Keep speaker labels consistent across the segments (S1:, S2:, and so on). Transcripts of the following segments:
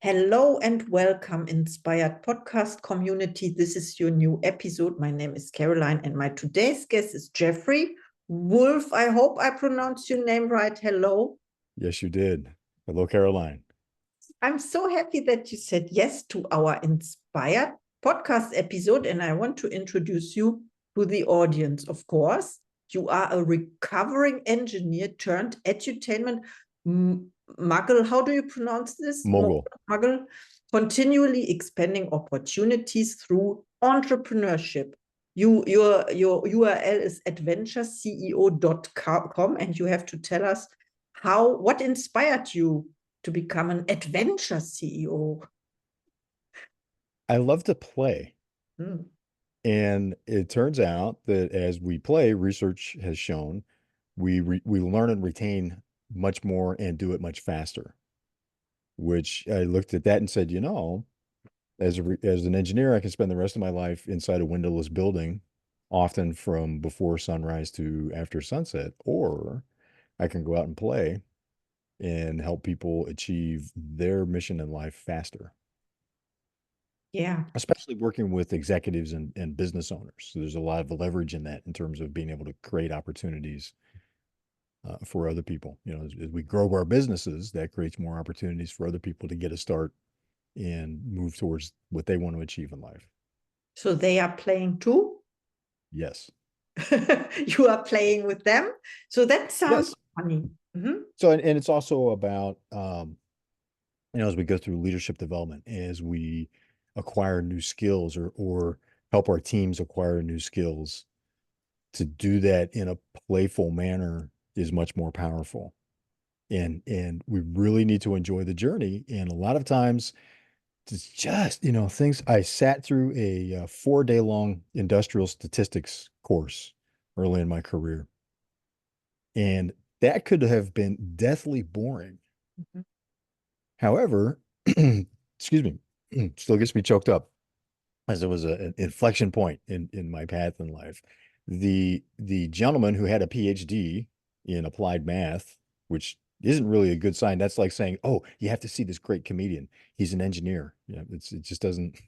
S1: Hello and welcome, Inspired Podcast community. This is your new episode. My name is Caroline and my today's guest is Jeffrey Wolfe. I hope I pronounced your name right. Hello.
S2: Yes, you did. Hello, Caroline.
S1: I'm so happy that you said yes to our Inspired Podcast episode, and I want to introduce you to the audience, of course. You are a recovering engineer turned edutainment muggle. How do you pronounce this?
S2: Mogul.
S1: Muggle. Continually expanding opportunities through entrepreneurship. Your URL is adventureceo.com, and you have to tell us what inspired you to become an adventure CEO.
S2: I love to play.
S1: Hmm.
S2: And it turns out that as we play, research has shown we learn and retain much more and do it much faster, which I looked at that and said, as an engineer, I can spend the rest of my life inside a windowless building, often from before sunrise to after sunset, or I can go out and play and help people achieve their mission in life faster.
S1: Yeah.
S2: Especially working with executives and business owners. So there's a lot of leverage in that in terms of being able to create opportunities for other people. As we grow our businesses, that creates more opportunities for other people to get a start and move towards what they want to achieve in life.
S1: So they are playing too?
S2: Yes.
S1: You are playing with them? So that sounds
S2: Yes.
S1: funny. Mm-hmm.
S2: So, and it's also about, as we go through leadership development, as we acquire new skills or help our teams acquire new skills, to do that in a playful manner is much more powerful. And we really need to enjoy the journey. And a lot of times it's just, things. I sat through a 4-day long industrial statistics course early in my career. And that could have been deathly boring.
S1: Mm-hmm.
S2: However, excuse me, still gets me choked up, as it was an inflection point in my path in life. The gentleman who had a PhD in applied math, which isn't really a good sign. That's like saying, "Oh, you have to see this great comedian. He's an engineer." It just doesn't.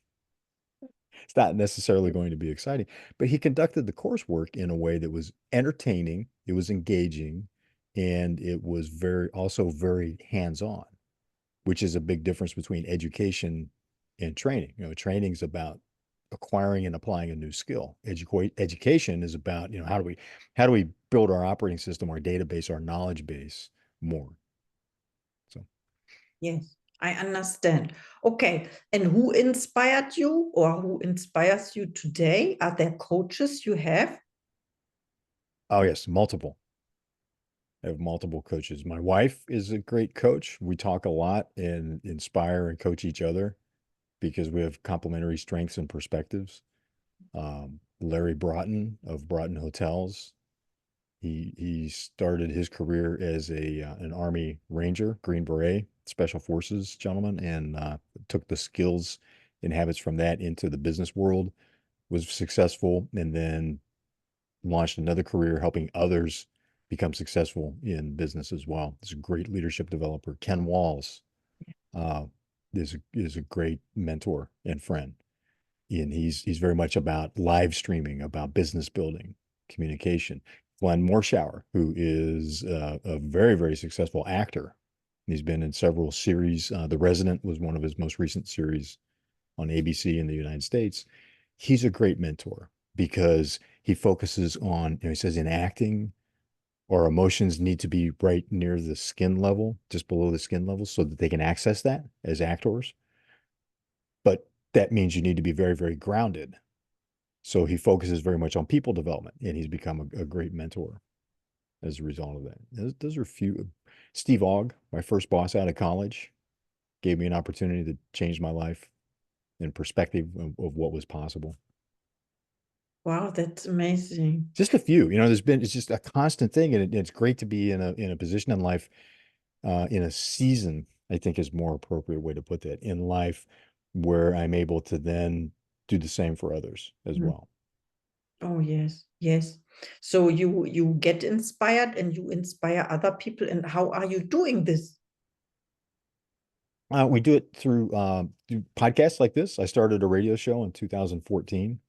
S2: It's not necessarily going to be exciting. But he conducted the coursework in a way that was entertaining. It was engaging, and it was very hands-on, which is a big difference between education and training. Training is about acquiring and applying a new skill. Education is about, how do we build our operating system, our database, our knowledge base more. So,
S1: Yes, I understand. Okay. And who inspired you or who inspires you today? Are there coaches you have?
S2: oh yes, multiple. I have multiple coaches. My wife is a great coach. We talk a lot and inspire and coach each other because we have complementary strengths and perspectives. Larry Broughton of Broughton Hotels. He started his career as an Army Ranger, Green Beret, Special Forces gentleman, and took the skills and habits from that into the business world, was successful, and then launched another career helping others become successful in business as well. He's a great leadership developer. Ken Walls uh, is a great mentor and friend. And he's very much about live streaming, about business building, communication. Glenn Morshower, who is a very successful actor. He's been in several series. The Resident was one of his most recent series on ABC in the United States. He's a great mentor because he focuses on, he says in acting, our emotions need to be right near the skin level, just below the skin level, so that they can access that as actors. But that means you need to be very grounded. So he focuses very much on people development, and he's become a great mentor as a result of that. Those are a few. Steve Ogg, my first boss out of college, gave me an opportunity to change my life and perspective of what was possible.
S1: Wow, that's amazing.
S2: Just a few, it's just a constant thing, and it's great to be in a position in life, in a season, I think is more appropriate way to put that, in life, where I'm able to then do the same for others as well.
S1: Oh, yes, yes. So you get inspired and you inspire other people. And how are you doing this?
S2: We do it through podcasts like this. I started a radio show in 2014,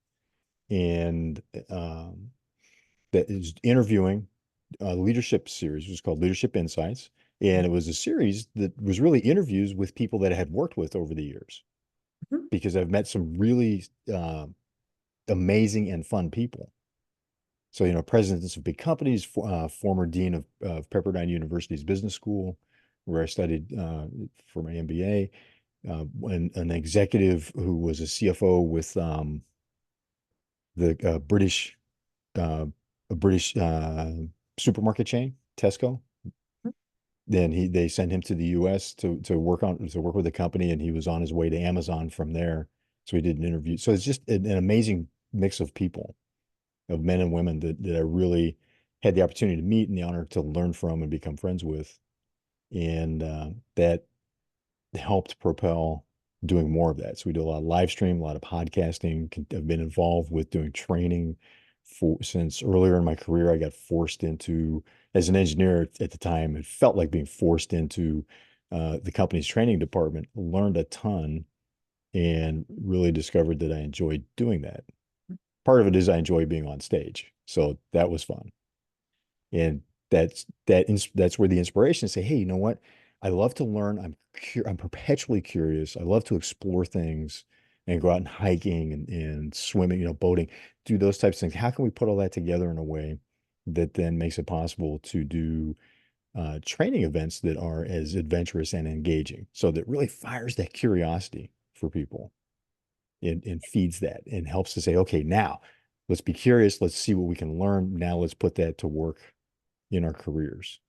S2: and that is interviewing leadership series. It was called Leadership Insights. And it was a series that was really interviews with people that I had worked with over the years,
S1: Mhm.
S2: because I've met some really amazing and fun people. So, presidents of big companies, former dean of Pepperdine University's Business School, where I studied for my MBA, an executive who was a CFO with the uh, a British supermarket chain, Tesco. Then they sent him to the U.S. to work with the company, and he was on his way to Amazon from there. So he did an interview. So it's just an amazing mix of people, of men and women that I really had the opportunity to meet and the honor to learn from and become friends with, and that helped propel doing more of that. So we do a lot of live stream, a lot of podcasting. I've been involved with doing training since earlier in my career. I got forced into, as an engineer at the time, it felt like being forced into the company's training department. Learned a ton and really discovered that I enjoyed doing that. Part of it is I enjoy being on stage, so that was fun. And that's where the inspiration say, hey, you know what? I love to learn. I'm perpetually curious. I love to explore things and go out and hiking and swimming, boating, do those types of things. How can we put all that together in a way that then makes it possible to do training events that are as adventurous and engaging? So that really fires that curiosity for people, and feeds that and helps to say, okay, now let's be curious. Let's see what we can learn. Now let's put that to work in our careers.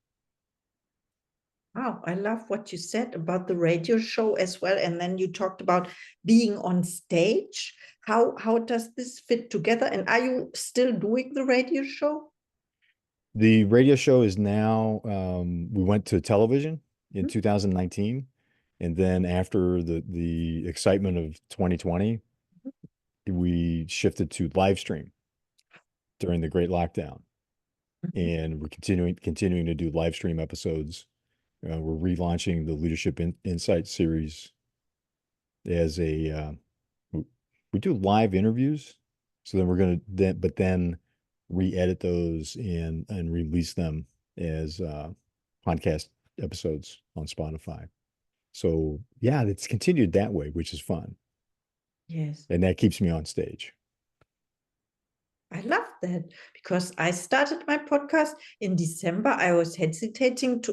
S1: Wow, I love what you said about the radio show as well. And then you talked about being on stage. How does this fit together? And are you still doing the radio show?
S2: The radio show is now, we went to television in
S1: Mhm.
S2: 2019. And then after the excitement of 2020, we shifted to live stream during the Great Lockdown.
S1: Mhm.
S2: And we're continuing to do live stream episodes. We're relaunching the Leadership Insight series as we do live interviews. So then we're going to then re-edit those and release them as podcast episodes on Spotify. So yeah, it's continued that way, which is fun.
S1: Yes.
S2: And that keeps me on stage.
S1: I love that because I started my podcast in December. I was hesitating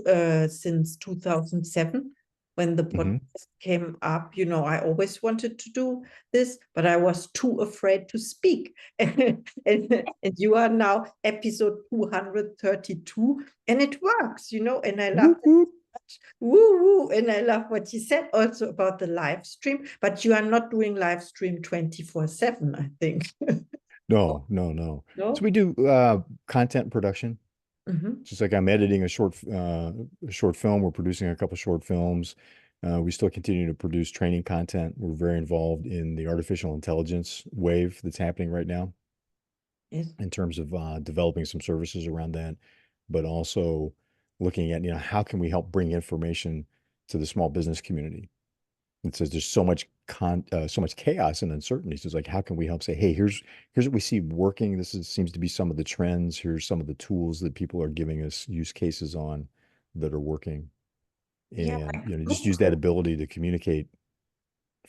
S1: since 2007 when the
S2: Hmm.
S1: podcast came up. I always wanted to do this, but I was too afraid to speak. And you are now episode 232, and it works, and I love
S2: Whoop, whoop.
S1: woo woo. And I love what you said also about the live stream, but you are not doing live stream 24/7, I think.
S2: No, no, no. So
S1: No?
S2: we do content production.
S1: Mhm.
S2: Just like I'm editing a short film, we're producing a couple short films. We still continue to produce training content. We're very involved in the artificial intelligence wave that's happening right now
S1: Yes.
S2: in terms of developing some services around that, but also looking at, how can we help bring information to the small business community? It says there's so much chaos and uncertainty. So it's like, how can we help say, hey, here's what we see working. Seems to be some of the trends. Here's some of the tools that people are giving us use cases on that are working.
S1: Yeah,
S2: And,
S1: like
S2: just use that
S1: blueprint.
S2: ability to communicate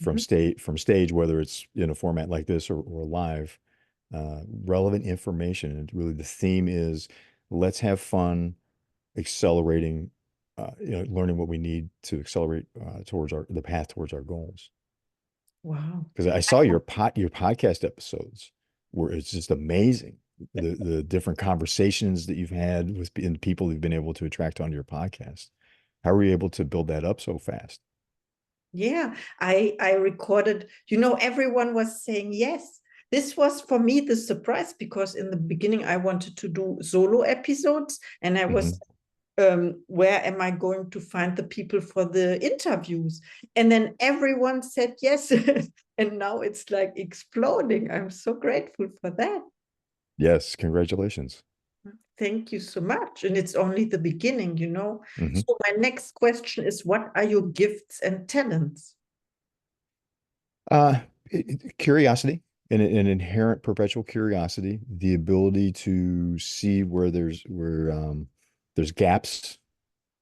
S2: from
S1: Mhm.
S2: stage, whether it's in a format like this or live, relevant information. And really the theme is let's have fun accelerating, learning what we need to accelerate towards the path towards our goals.
S1: Wow.
S2: Because I saw your podcast episodes where it's just amazing the different conversations that you've had with and people you've been able to attract onto your podcast. How were you able to build that up so fast?
S1: Yeah, I recorded, everyone was saying yes. This was for me the surprise because in the beginning I wanted to do solo episodes and I was
S2: Hmm.
S1: where am I going to find the people for the interviews? And then everyone said yes. And now it's like exploding. I'm so grateful for that.
S2: Yes, congratulations.
S1: Thank you so much. And it's only the beginning, you know.
S2: Hmm.
S1: So my next question is, what are your gifts and talents?
S2: Uh, Curiosity, an inherent perpetual curiosity, the ability to see where there's gaps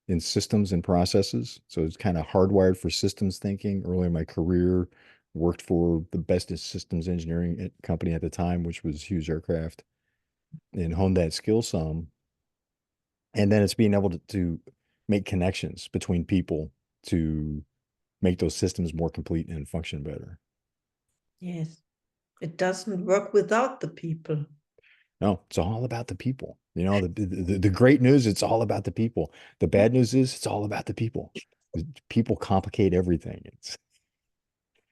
S2: in systems and processes. So it's kind of hardwired for systems thinking. Early in my career, worked for the best systems engineering company at the time, which was Hughes Aircraft, and honed that skill some. And then it's being able to make connections between people to make those systems more complete and function better.
S1: Yes, it doesn't work without the people.
S2: No, it's all about the people. You know, the great news, it's all about the people. The bad news is it's all about the people. People complicate everything. It's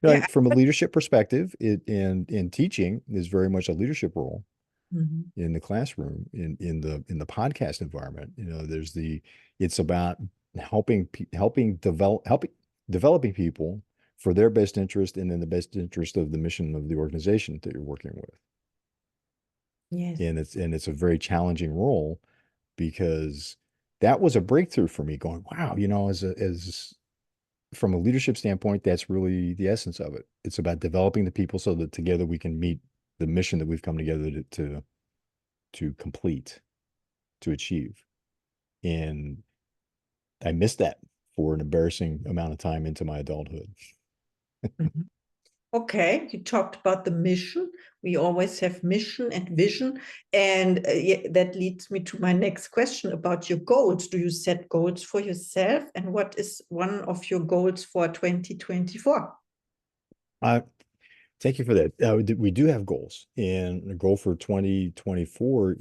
S1: Yeah.
S2: like from a leadership perspective, it in teaching is very much a leadership role
S1: Mhm.
S2: in the classroom, in the podcast environment. You know, it's about helping developing people for their best interest and in the best interest of the mission of the organization that you're working with.
S1: Yes.
S2: And it's a very challenging role because that was a breakthrough for me going, wow, as from a leadership standpoint, that's really the essence of it. It's about developing the people so that together we can meet the mission that we've come together to complete, to achieve. And I missed that for an embarrassing amount of time into my adulthood.
S1: Mhm. Okay, you talked about the mission. We always have mission and vision. And yeah, that leads me to my next question about your goals. Do you set goals for yourself? And what is one of your goals for 2024?
S2: Uh, Thank you for that. We do have goals, and the goal for 2024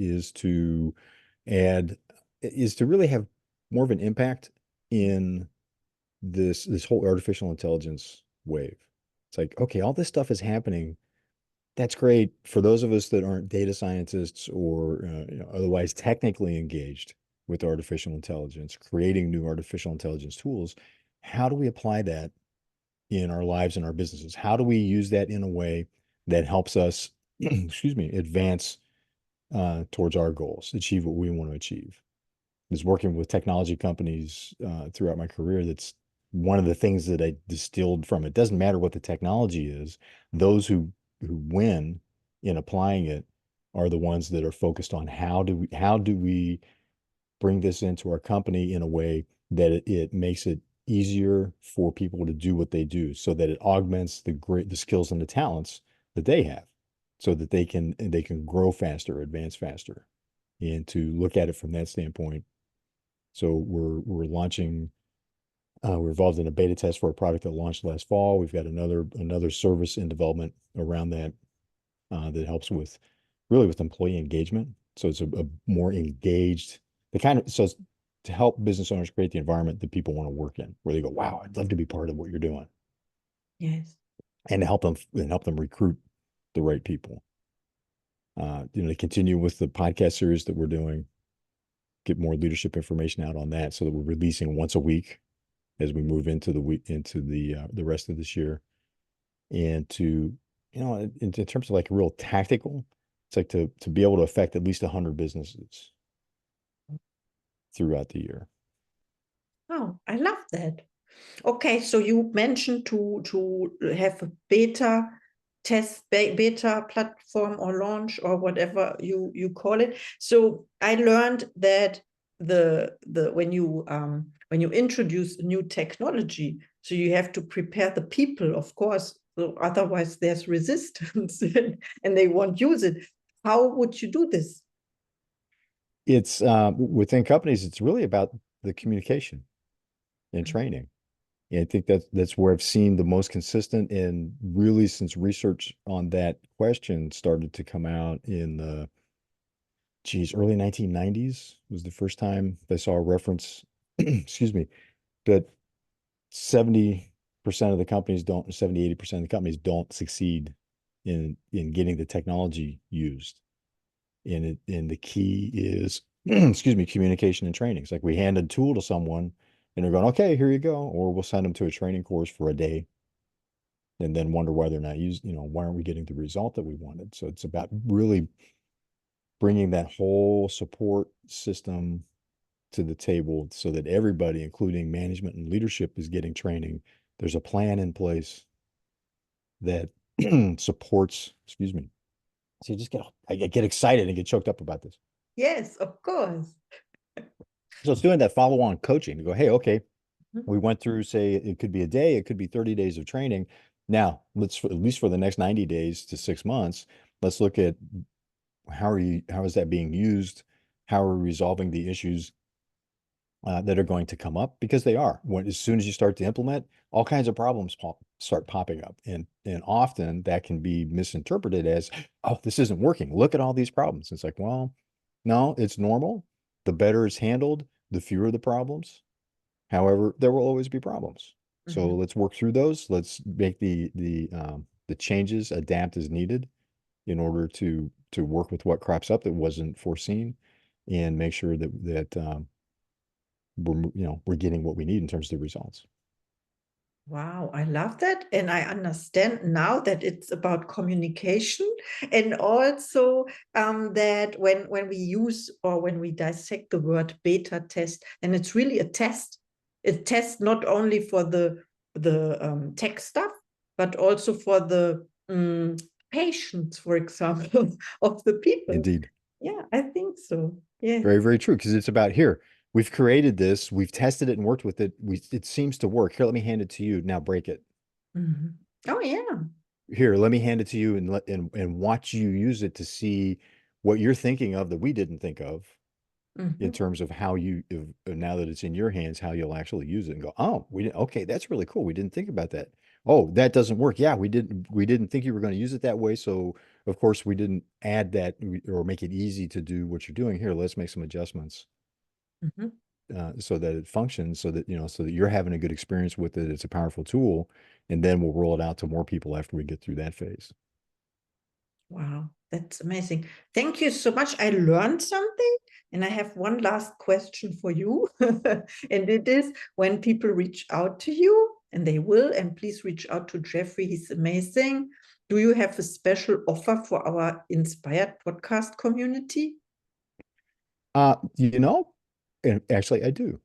S2: add is to really have more of an impact in this whole artificial intelligence wave. It's like, okay, all this stuff is happening. That's great for those of us that aren't data scientists or otherwise technically engaged with artificial intelligence, creating new artificial intelligence tools. How do we apply that in our lives and our businesses? How do we use that in a way that helps us, excuse me, advance towards our goals, achieve what we want to achieve? Is working with technology companies throughout my career. That's one of the things that I distilled from it. Doesn't matter what the technology is; those who win in applying it are the ones that are focused on how do we bring this into our company in a way that it makes it easier for people to do what they do so that it augments the skills and the talents that they have so that they can grow faster, advance faster, and to look at it from that standpoint. So we're involved in a beta test for a product that launched last fall. We've got another service in development around that that helps with employee engagement. So it's a more engaged, to help business owners create the environment that people want to work in, where they go, wow, I'd love to be part of what you're doing,
S1: Yes.
S2: and to help them recruit the right people. To continue with the podcast series that we're doing, get more leadership information out on that, so that we're releasing once a week as we move into the rest of this year. And in terms of like real tactical, it's like to be able to affect at least 100 businesses throughout the year.
S1: Oh, I love that. Okay, so you mentioned to have a beta platform or launch or whatever you call it. So I learned that the when you introduce a new technology, so you have to prepare the people, of course. So otherwise, there's resistance and they won't use it. How would you do this?
S2: It's within companies, it's really about the communication and training. And I think that's where I've seen the most consistent, and really since research on that question started to come out in the early 1990s was the first time I saw a reference, excuse me, that 70% of the companies don't, 80% of the companies don't succeed in getting the technology used. And the key is, excuse me, communication and training. It's like we hand a tool to someone and they're going, okay, here you go. Or we'll send them to a training course for a day and then wonder why they're not used, why aren't we getting the result that we wanted? So it's about really bringing that whole support system to the table so that everybody, including management and leadership, is getting training. There's a plan in place that supports, excuse me. So you just I get excited and get choked up about this.
S1: Yes, of course.
S2: So it's doing that follow-on coaching to go, hey, okay,
S1: Mhm.
S2: we went through, say, it could be a day, it could be 30 days of training. Now, let's, at least for the next 90 days to 6 months, let's look at how is that being used? How are we resolving the issues that are going to come up? Because they are. As soon as you start to implement, all kinds of problems start popping up. And often that can be misinterpreted as, oh, this isn't working. Look at all these problems. It's like, well, no, it's normal. The better it's handled, the fewer the problems. However, there will always be problems. So
S1: Mhm.
S2: let's work through those. Let's make the changes, adapt as needed in order to work with what crops up that wasn't foreseen, and make sure that we're getting what we need in terms of the results.
S1: Wow, I love that. And I understand now that it's about communication, and also that when we use or when we dissect the word beta test, and it's really a test. A test not only for the tech stuff, but also for the patience, for example, of the people.
S2: Indeed.
S1: Yeah, I think so. Yeah.
S2: Very, very true. Because it's about here. We've created this, we've tested it and worked with it. It seems to work. Here, let me hand it to you. Now break it.
S1: Mhm. Oh, yeah.
S2: Here, let me hand it to you and watch you use it to see what you're thinking of that we didn't think of in
S1: Mhm.
S2: terms of how now that it's in your hands, how you'll actually use it and go, oh, we didn't, okay, that's really cool. We didn't think about that. Oh, that doesn't work. Yeah, we didn't think you were going to use it that way. So of course we didn't add that or make it easy to do what you're doing here. Let's make some adjustments
S1: Mhm.
S2: so that it functions, so that you're having a good experience with it. It's a powerful tool, and then we'll roll it out to more people after we get through that phase.
S1: Wow, that's amazing. Thank you so much. I learned something, and I have one last question for you. And it is, when people reach out to you, and they will, and please reach out to Jeffrey, he's amazing. Do you have a special offer for our Inspired podcast community?
S2: You know, and actually I do.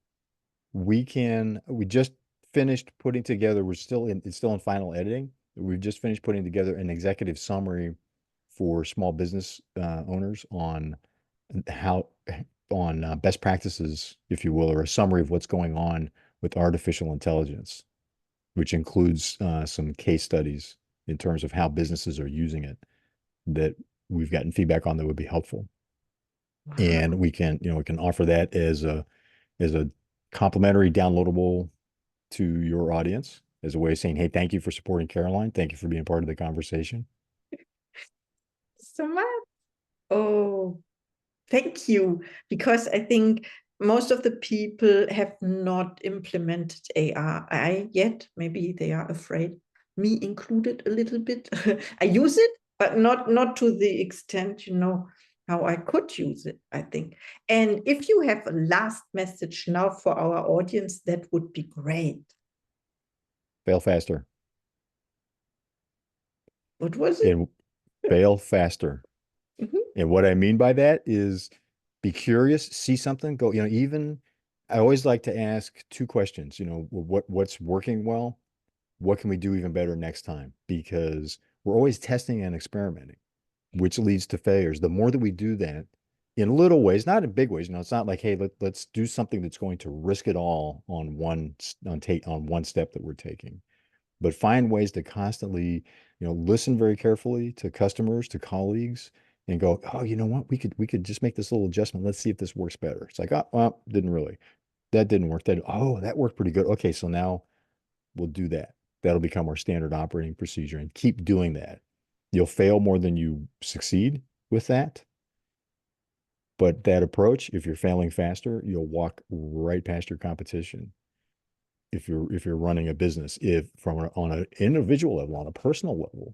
S2: We just finished putting together, it's still in final editing. We've just finished putting together an executive summary for small business owners how on best practices, if you will, or a summary of what's going on with artificial intelligence, which includes some case studies in terms of how businesses are using it that we've gotten feedback on that would be helpful. And
S1: Wow.
S2: we can offer that as a complimentary downloadable to your audience, as a way of saying, hey, thank you for supporting Caroline. Thank you for being part of the conversation.
S1: So much. Oh, thank you, because I think most of the people have not implemented AI yet. Maybe they are afraid, me included a little bit. I use it, but not to the extent, how I could use it, I think. And if you have a last message now for our audience, that would be great.
S2: Fail faster.
S1: What was it?
S2: And fail faster.
S1: Mhm.
S2: And what I mean by that is be curious, see something, go, even I always like to ask two questions, what's working well? What can we do even better next time? Because we're always testing and experimenting, which leads to failures. The more that we do that in little ways, not in big ways, it's not like, hey, let's do something that's going to risk it all on one step that we're taking, but find ways to constantly, listen very carefully to customers, to colleagues, and go, oh, you know what? We could just make this little adjustment. Let's see if this works better. It's like, oh, well, didn't really. That didn't work. That worked pretty good. Okay, so now we'll do that. That'll become our standard operating procedure, and keep doing that. You'll fail more than you succeed with that. But that approach, if you're failing faster, you'll walk right past your competition. If you're running a business, if on an individual level, on a personal level,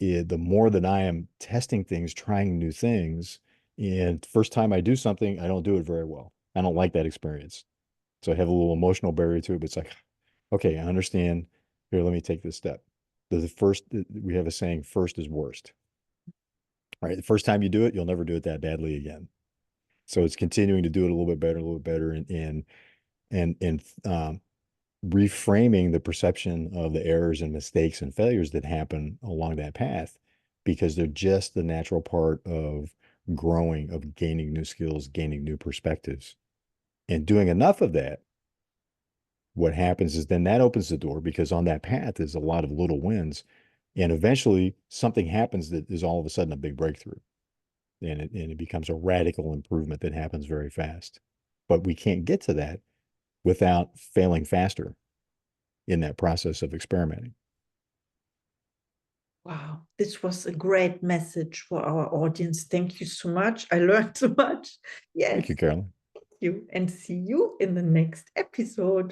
S2: the more that I am testing things, trying new things, and first time I do something, I don't do it very well. I don't like that experience. So I have a little emotional barrier to it, but it's like, okay, I understand. Here, let me take this step. We have a saying, first is worst. right? The first time you do it, you'll never do it that badly again. So it's continuing to do it a little bit better, and reframing the perception of the errors and mistakes and failures that happen along that path, because they're just the natural part of growing, of gaining new skills, gaining new perspectives. And doing enough of that, what happens is then that opens the door, because on that path is a lot of little wins. And eventually something happens that is all of a sudden a big breakthrough. And it becomes a radical improvement that happens very fast. But we can't get to that without failing faster in that process of experimenting.
S1: Wow, this was a great message for our audience. Thank you so much. I learned so much. Yes.
S2: Thank you, Caroline.
S1: Thank you, and see you in the next episode.